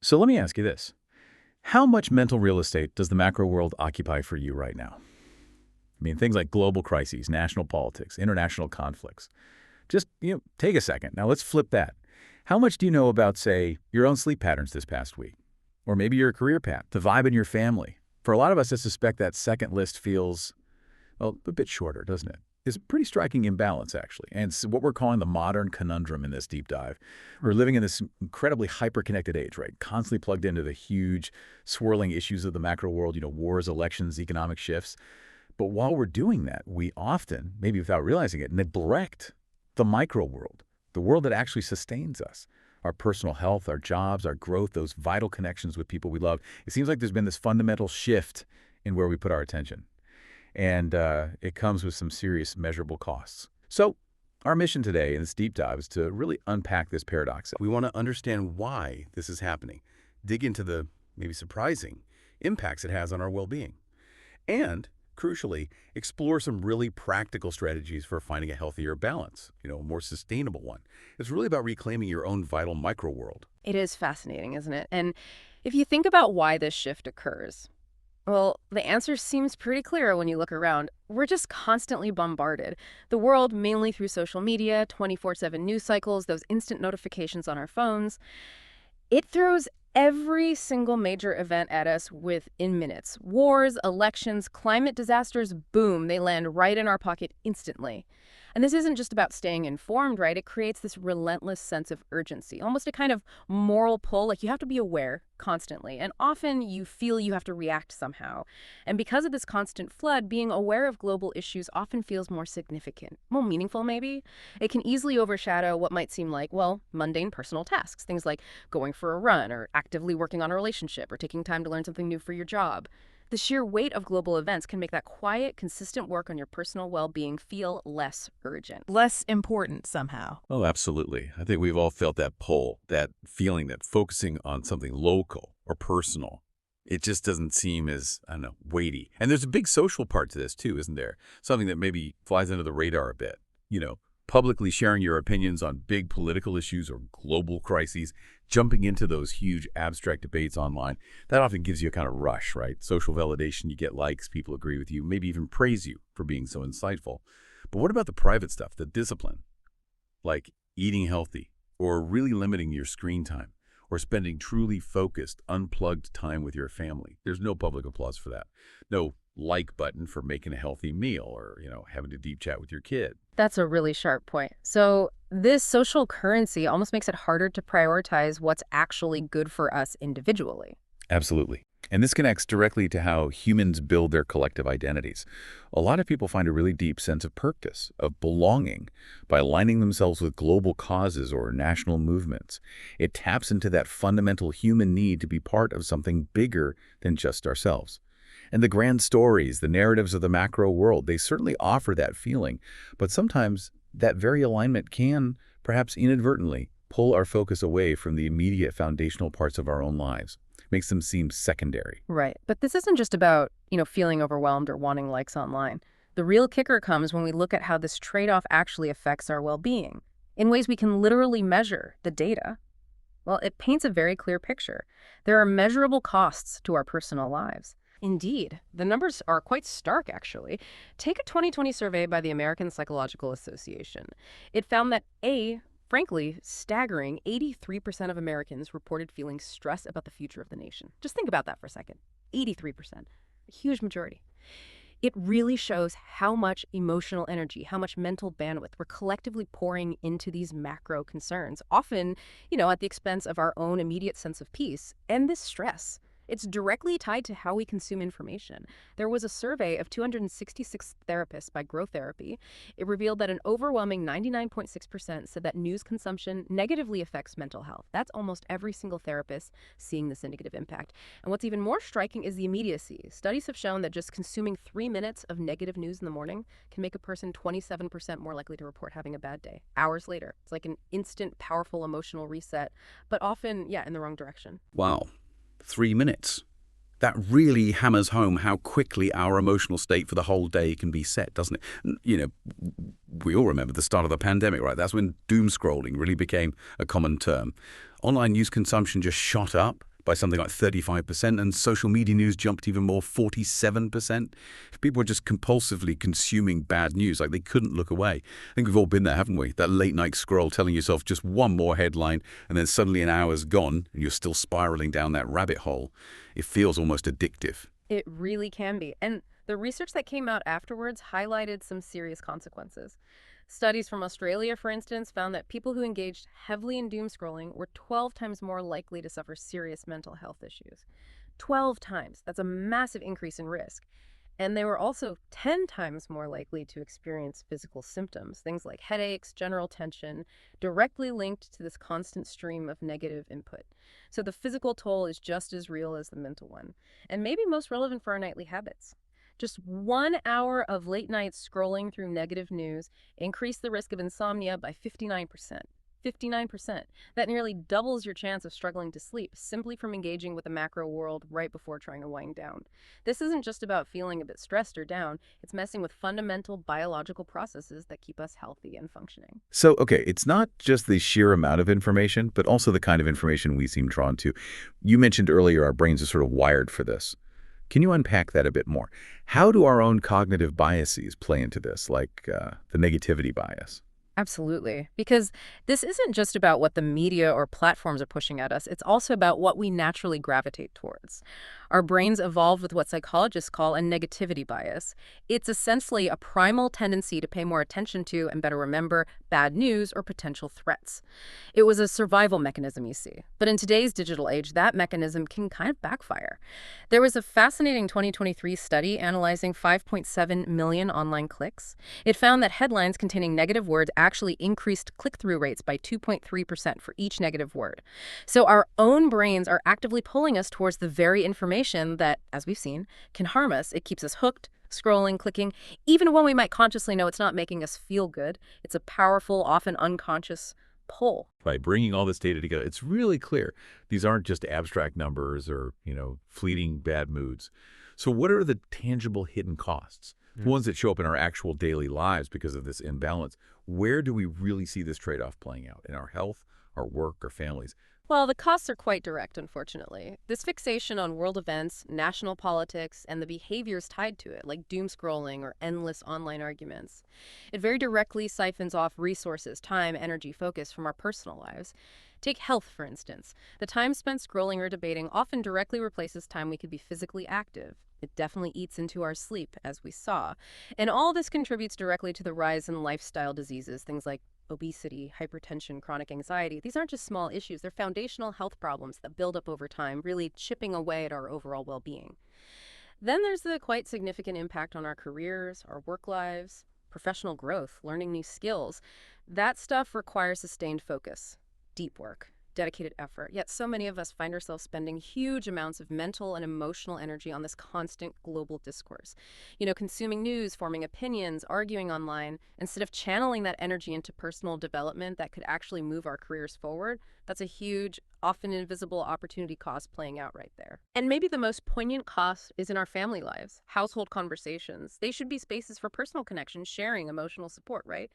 So let me ask you this. How much mental real estate does the macro world occupy for you right now? I mean, things like global crises, national politics, international conflicts. Just, take a second. Now let's flip that. How much do you know about, say, your own sleep patterns this past week? Or maybe your career path, the vibe in your family? For a lot of us, I suspect that second list feels, well, a bit shorter, doesn't it? It's a pretty striking imbalance, actually. And it's what we're calling the modern conundrum in this deep dive. We're living in this incredibly hyper-connected age, right? Constantly plugged into the huge, swirling issues of the macro world, wars, elections, economic shifts. But while we're doing that, we often, maybe without realizing it, neglect the micro world, the world that actually sustains us. Our personal health, our jobs, our growth, those vital connections with people we love. It seems like there's been this fundamental shift in where we put our attention. And it comes with some serious measurable costs. So our mission today in this deep dive is to really unpack this paradox. We want to understand why this is happening, dig into the maybe surprising impacts it has on our well-being, and crucially, explore some really practical strategies for finding a healthier balance, a more sustainable one. It's really about reclaiming your own vital micro world. It is fascinating, isn't it? And if you think about why this shift occurs, well, the answer seems pretty clear when you look around. We're just constantly bombarded. The world, mainly through social media, 24/7 news cycles, those instant notifications on our phones, it throws every single major event at us within minutes. Wars, elections, climate disasters, boom, they land right in our pocket instantly. And this isn't just about staying informed, right? It creates this relentless sense of urgency, almost a kind of moral pull, like you have to be aware constantly. And often you feel you have to react somehow. And because of this constant flood, being aware of global issues often feels more significant, more meaningful maybe. It can easily overshadow what might seem like, well, mundane personal tasks, things like going for a run or actively working on a relationship or taking time to learn something new for your job. The sheer weight of global events can make that quiet, consistent work on your personal well-being feel less urgent. Less important somehow. Oh, absolutely. I think we've all felt that pull, that feeling that focusing on something local or personal, it just doesn't seem as, weighty. And there's a big social part to this too, isn't there? Something that maybe flies under the radar a bit. Publicly sharing your opinions on big political issues or global crises, jumping into those huge abstract debates online, that often gives you a kind of rush, right? Social validation, you get likes, people agree with you, maybe even praise you for being so insightful. But what about the private stuff, the discipline? Like eating healthy, or really limiting your screen time, or spending truly focused, unplugged time with your family. There's no public applause for that. No like button for making a healthy meal or, having a deep chat with your kid. That's a really sharp point. So this social currency almost makes it harder to prioritize what's actually good for us individually. Absolutely. And this connects directly to how humans build their collective identities. A lot of people find a really deep sense of purpose, of belonging, by aligning themselves with global causes or national movements. It taps into that fundamental human need to be part of something bigger than just ourselves. And the grand stories, the narratives of the macro world, they certainly offer that feeling. But sometimes that very alignment can, perhaps inadvertently, pull our focus away from the immediate foundational parts of our own lives. Makes them seem secondary. Right. But this isn't just about, feeling overwhelmed or wanting likes online. The real kicker comes when we look at how this trade-off actually affects our well-being in ways we can literally measure the data. Well, it paints a very clear picture. There are measurable costs to our personal lives. Indeed, the numbers are quite stark, actually. Take a 2020 survey by the American Psychological Association. It found that frankly, staggering 83% of Americans reported feeling stress about the future of the nation. Just think about that for a second. 83%. A huge majority. It really shows how much emotional energy, how much mental bandwidth we're collectively pouring into these macro concerns, often, at the expense of our own immediate sense of peace. And this stress, it's directly tied to how we consume information. There was a survey of 266 therapists by Growth Therapy. It revealed that an overwhelming 99.6% said that news consumption negatively affects mental health. That's almost every single therapist seeing this negative impact. And what's even more striking is the immediacy. Studies have shown that just consuming 3 minutes of negative news in the morning can make a person 27% more likely to report having a bad day. Hours later. It's like an instant, powerful emotional reset, but often, in the wrong direction. Wow. 3 minutes. That really hammers home how quickly our emotional state for the whole day can be set, doesn't it? We all remember the start of the pandemic, right? That's when doom scrolling really became a common term. Online news consumption just shot up. by something like 35%, and social media news jumped even more, 47%. People were just compulsively consuming bad news, like they couldn't look away. I think we've all been there, haven't we? That late-night scroll telling yourself just one more headline, and then suddenly an hour's gone, and you're still spiraling down that rabbit hole. It feels almost addictive. It really can be. And the research that came out afterwards highlighted some serious consequences. Studies from Australia, for instance, found that people who engaged heavily in doom scrolling were 12 times more likely to suffer serious mental health issues. 12 times. That's a massive increase in risk. And they were also 10 times more likely to experience physical symptoms, things like headaches, general tension, directly linked to this constant stream of negative input. So the physical toll is just as real as the mental one, and maybe most relevant for our nightly habits. Just 1 hour of late night scrolling through negative news increased the risk of insomnia by 59%. 59%. That nearly doubles your chance of struggling to sleep simply from engaging with the macro world right before trying to wind down. This isn't just about feeling a bit stressed or down, it's messing with fundamental biological processes that keep us healthy and functioning. So, okay, it's not just the sheer amount of information, but also the kind of information we seem drawn to. You mentioned earlier our brains are sort of wired for this. Can you unpack that a bit more? How do our own cognitive biases play into this, like the negativity bias? Absolutely. Because this isn't just about what the media or platforms are pushing at us, it's also about what we naturally gravitate towards. Our brains evolved with what psychologists call a negativity bias. It's essentially a primal tendency to pay more attention to and better remember bad news or potential threats. It was a survival mechanism, you see. But in today's digital age, that mechanism can kind of backfire. There was a fascinating 2023 study analyzing 5.7 million online clicks. It found that headlines containing negative words actually increased click-through rates by 2.3% for each negative word. So our own brains are actively pulling us towards the very information that, as we've seen, can harm us. It keeps us hooked, scrolling, clicking, even when we might consciously know it's not making us feel good. It's a powerful, often unconscious pull. By bringing all this data together, it's really clear these aren't just abstract numbers or, fleeting bad moods. So what are the tangible hidden costs? The ones that show up in our actual daily lives because of this imbalance. Where do we really see this trade-off playing out? In our health, our work, our families? Well, the costs are quite direct, unfortunately. This fixation on world events, national politics, and the behaviors tied to it, like doom scrolling or endless online arguments, it very directly siphons off resources, time, energy, focus from our personal lives. Take health, for instance. The time spent scrolling or debating often directly replaces time we could be physically active. It definitely eats into our sleep, as we saw. And all this contributes directly to the rise in lifestyle diseases, things like obesity, hypertension, chronic anxiety. These aren't just small issues. They're foundational health problems that build up over time, really chipping away at our overall well-being. Then there's the quite significant impact on our careers, our work lives, professional growth, learning new skills. That stuff requires sustained focus, deep work, dedicated effort. Yet so many of us find ourselves spending huge amounts of mental and emotional energy on this constant global discourse. Consuming news, forming opinions, arguing online, instead of channeling that energy into personal development that could actually move our careers forward. That's a huge, often invisible opportunity cost playing out right there. And maybe the most poignant cost is in our family lives, household conversations. They should be spaces for personal connection, sharing, emotional support, right?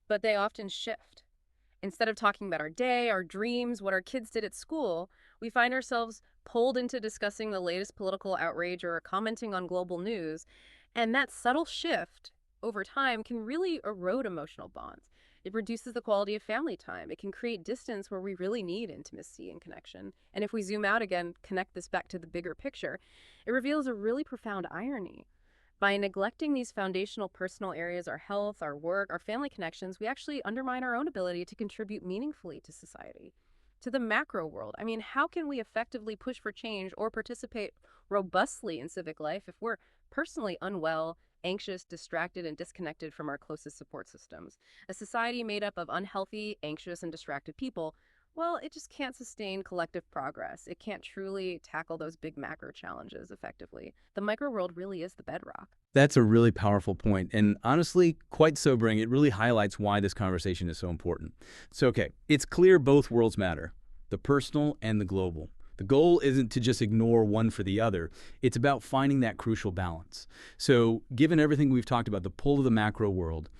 But they often shift. Instead of talking about our day, our dreams, what our kids did at school, we find ourselves pulled into discussing the latest political outrage or commenting on global news. And that subtle shift over time can really erode emotional bonds. It reduces the quality of family time. It can create distance where we really need intimacy and connection. And if we zoom out again, connect this back to the bigger picture, it reveals a really profound irony. By neglecting these foundational personal areas, our health, our work, our family connections, we actually undermine our own ability to contribute meaningfully to society, to the macro world. I mean, how can we effectively push for change or participate robustly in civic life if we're personally unwell, anxious, distracted, and disconnected from our closest support systems? A society made up of unhealthy, anxious, and distracted people, well, it just can't sustain collective progress. It can't truly tackle those big macro challenges effectively. The micro world really is the bedrock. That's a really powerful point, and honestly, quite sobering. It really highlights why this conversation is so important. So, okay, it's clear both worlds matter, the personal and the global. The goal isn't to just ignore one for the other. It's about finding that crucial balance. So, given everything we've talked about, the pull of the macro world,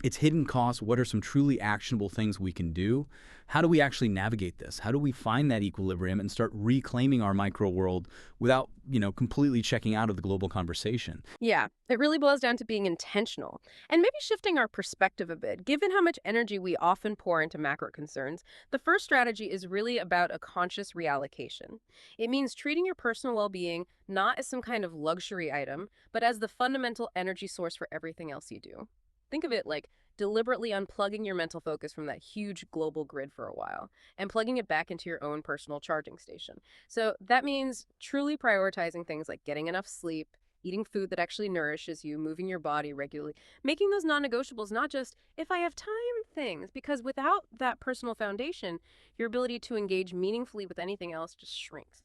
its hidden costs, what are some truly actionable things we can do? How do we actually navigate this? How do we find that equilibrium and start reclaiming our micro world without, completely checking out of the global conversation? Yeah, it really boils down to being intentional and maybe shifting our perspective a bit. Given how much energy we often pour into macro concerns, the first strategy is really about a conscious reallocation. It means treating your personal well-being not as some kind of luxury item, but as the fundamental energy source for everything else you do. Think of it like deliberately unplugging your mental focus from that huge global grid for a while and plugging it back into your own personal charging station. So that means truly prioritizing things like getting enough sleep, eating food that actually nourishes you, moving your body regularly, making those non-negotiables not just if I have time things, because without that personal foundation, your ability to engage meaningfully with anything else just shrinks.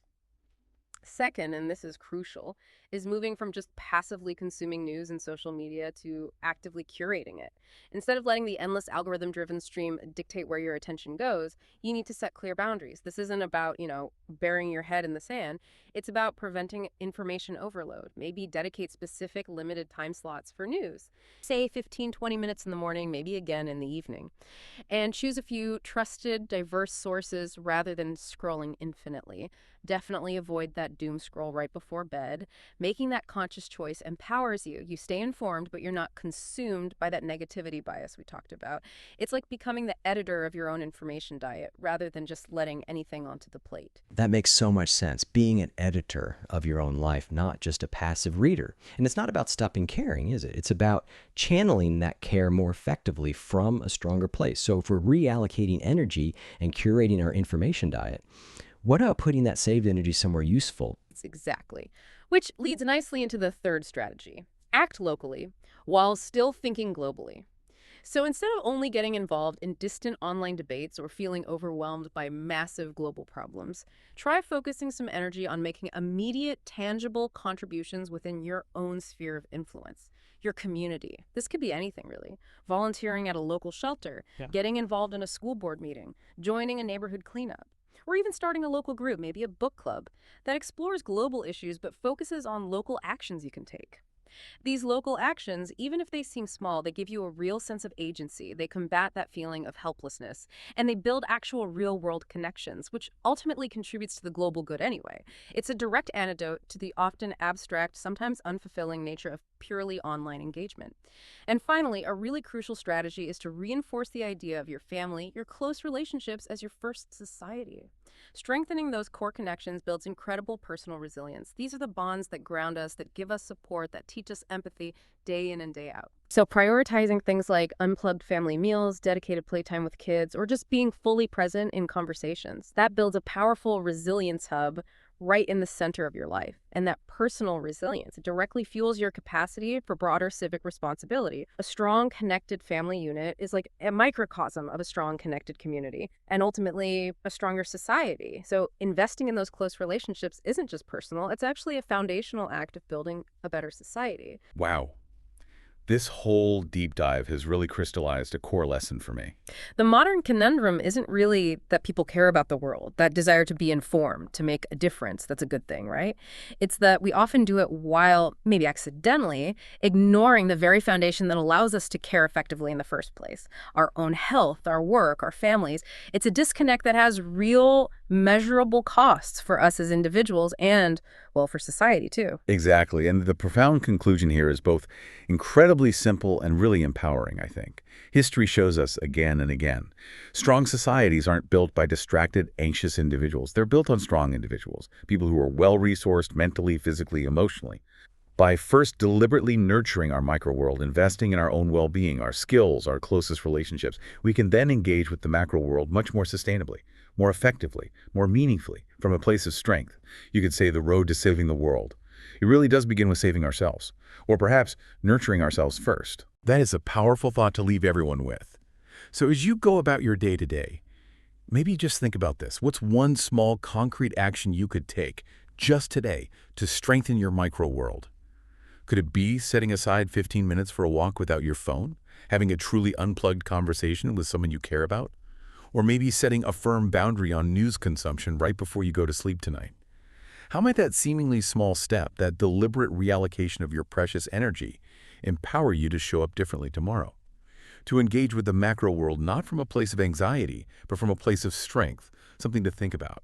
Second, and this is crucial, is moving from just passively consuming news and social media to actively curating it. Instead of letting the endless algorithm-driven stream dictate where your attention goes, you need to set clear boundaries. This isn't about, burying your head in the sand. It's about preventing information overload. Maybe dedicate specific limited time slots for news. Say 15, 20 minutes in the morning, maybe again in the evening. And choose a few trusted, diverse sources rather than scrolling infinitely. Definitely avoid that doom scroll right before bed. Making that conscious choice empowers you. You stay informed, but you're not consumed by that negativity bias we talked about. It's like becoming the editor of your own information diet rather than just letting anything onto the plate. That makes so much sense. Being an editor of your own life, not just a passive reader. And it's not about stopping caring, is it? It's about channeling that care more effectively from a stronger place. So if we're reallocating energy and curating our information diet, what about putting that saved energy somewhere useful? Exactly. Which leads nicely into the third strategy. Act locally while still thinking globally. So instead of only getting involved in distant online debates or feeling overwhelmed by massive global problems, try focusing some energy on making immediate, tangible contributions within your own sphere of influence. Your community. This could be anything, really. Volunteering at a local shelter, getting involved in a school board meeting, joining a neighborhood cleanup, or even starting a local group, maybe a book club, that explores global issues but focuses on local actions you can take. These local actions, even if they seem small, they give you a real sense of agency. They combat that feeling of helplessness, and they build actual real-world connections, which ultimately contributes to the global good anyway. It's a direct antidote to the often abstract, sometimes unfulfilling nature of purely online engagement. And finally, a really crucial strategy is to reinforce the idea of your family, your close relationships as your first society. Strengthening those core connections builds incredible personal resilience. These are the bonds that ground us, that give us support, that teach us empathy day in and day out. So prioritizing things like unplugged family meals, dedicated playtime with kids, or just being fully present in conversations, that builds a powerful resilience hub right in the center of your life. And that personal resilience, it directly fuels your capacity for broader civic responsibility. A strong, connected family unit is like a microcosm of a strong, connected community, and ultimately a stronger society. So investing in those close relationships isn't just personal, it's actually a foundational act of building a better society. Wow. This whole deep dive has really crystallized a core lesson for me. The modern conundrum isn't really that people care about the world, that desire to be informed, to make a difference. That's a good thing, right? It's that we often do it while, maybe accidentally, ignoring the very foundation that allows us to care effectively in the first place. Our own health, our work, our families. It's a disconnect that has real, measurable costs for us as individuals and, well, for society too. Exactly. And the profound conclusion here is both incredibly simple and really empowering, I think. History shows us again and again. Strong societies aren't built by distracted, anxious individuals. They're built on strong individuals, people who are well-resourced mentally, physically, emotionally. By first deliberately nurturing our micro-world, investing in our own well-being, our skills, our closest relationships, we can then engage with the macro world much more sustainably, more effectively, more meaningfully, from a place of strength. You could say the road to saving the world. It really does begin with saving ourselves, or perhaps nurturing ourselves first. That is a powerful thought to leave everyone with. So as you go about your day-to-day, maybe just think about this. What's one small, concrete action you could take just today to strengthen your micro-world? Could it be setting aside 15 minutes for a walk without your phone? Having a truly unplugged conversation with someone you care about? Or maybe setting a firm boundary on news consumption right before you go to sleep tonight? How might that seemingly small step, that deliberate reallocation of your precious energy, empower you to show up differently tomorrow? to engage with the macro world not from a place of anxiety, but from a place of strength, something to think about.